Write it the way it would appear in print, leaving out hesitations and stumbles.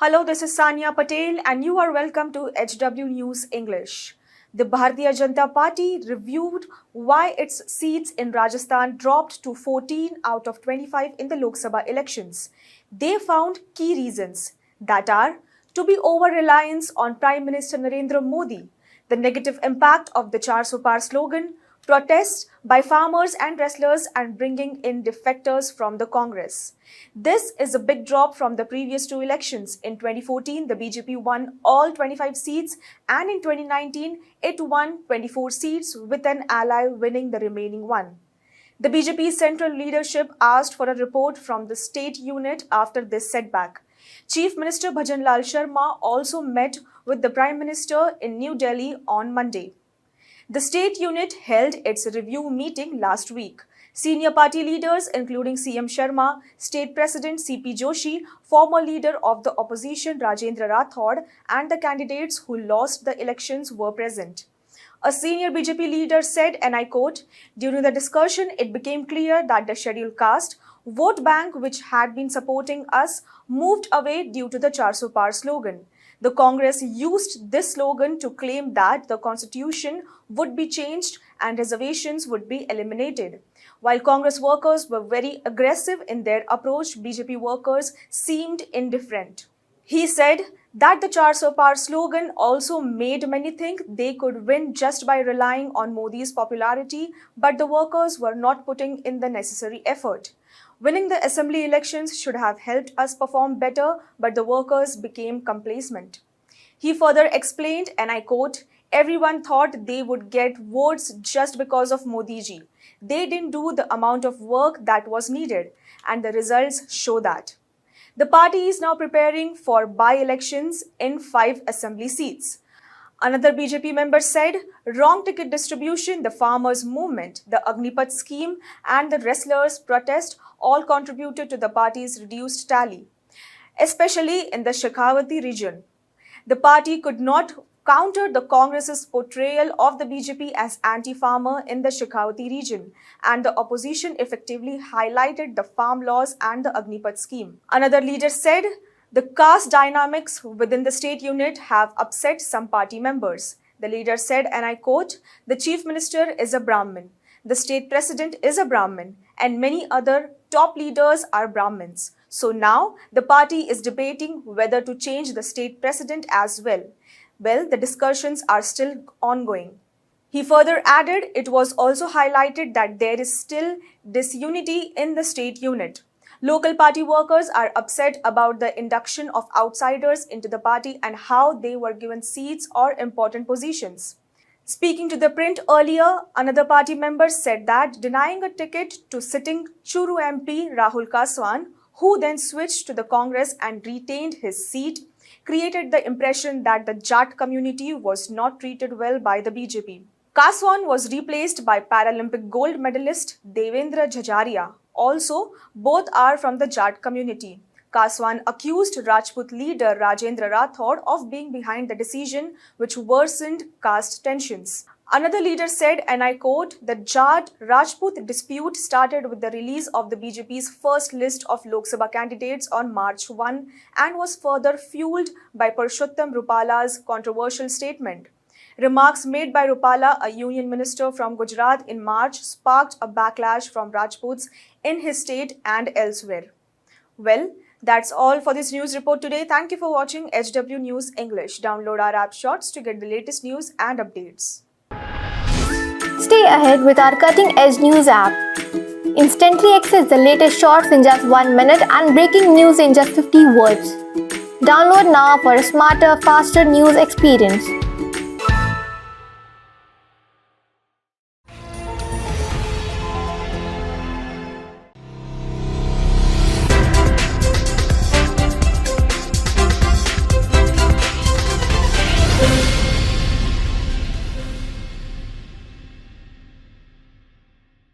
Hello, this is Sania Patel, and you are welcome to HW News English. The Bharatiya Janata Party reviewed why its seats in Rajasthan dropped to 14 out of 25 in the Lok Sabha elections. They found key reasons that are to be over-reliance on Prime Minister Narendra Modi, the negative impact of the 400 Par slogan, protests by farmers and wrestlers, and bringing in defectors from the Congress. This is a big drop from the previous two elections. In 2014, the BJP won all 25 seats, and in 2019, it won 24 seats, with an ally winning the remaining one. The BJP central leadership asked for a report from the state unit after this setback. Chief Minister Bhajan Lal Sharma also met with the Prime Minister in New Delhi on Monday. The state unit held its review meeting last week. Senior party leaders including CM Sharma, State President CP Joshi, former leader of the opposition Rajendra Rathod, and the candidates who lost the elections were present. A senior BJP leader said, and I quote, "During the discussion, it became clear that the scheduled caste vote bank, which had been supporting us, moved away due to the 400 Par slogan. The Congress used this slogan to claim that the constitution would be changed and reservations would be eliminated. While Congress workers were very aggressive in their approach, BJP workers seemed indifferent." He said that the 400 Par slogan also made many think they could win just by relying on Modi's popularity, but the workers were not putting in the necessary effort. Winning the assembly elections should have helped us perform better, but the workers became complacent. He further explained, and I quote, "Everyone thought they would get votes just because of Modi ji. They didn't do the amount of work that was needed, and the results show that." The party is now preparing for by-elections in 5 assembly seats. Another BJP member said, wrong ticket distribution, the farmers' movement, the Agnipath scheme, and the wrestlers' protest all contributed to the party's reduced tally, especially in the Shekhawati region. The party could not counter the Congress's portrayal of the BJP as anti-farmer in the Shekhawati region, and the opposition effectively highlighted the farm laws and the Agnipath scheme. Another leader said, the caste dynamics within the state unit have upset some party members. The leader said, and I quote, "The chief minister is a Brahmin, the state president is a Brahmin, and many other top leaders are Brahmins. So now the party is debating whether to change the state president as well. Well, the discussions are still ongoing." He further added it was also highlighted that there is still disunity in the state unit. Local party workers are upset about the induction of outsiders into the party and how they were given seats or important positions. Speaking to the print earlier, another party member said that denying a ticket to sitting Churu MP Rahul Kaswan, who then switched to the Congress and retained his seat, created the impression that the Jat community was not treated well by the BJP. Kaswan was replaced by Paralympic gold medalist Devendra Jhajaria. Also, both are from the Jat community. Kaswan accused Rajput leader Rajendra Rathod of being behind the decision, which worsened caste tensions. Another leader said, and I quote, "The Jat-Rajput dispute started with the release of the BJP's first list of Lok Sabha candidates on March 1 and was further fueled by Purushottam Rupala's controversial statement. Remarks made by Rupala, a union minister from Gujarat, in March sparked a backlash from Rajputs in his state and elsewhere." Well, that's all for this news report today. Thank you for watching HW News English. Download our app Shorts to get the latest news and updates. Stay ahead with our cutting-edge news app. Instantly access the latest shorts in just 1 minute and breaking news in just 50 words. Download now for a smarter, faster news experience.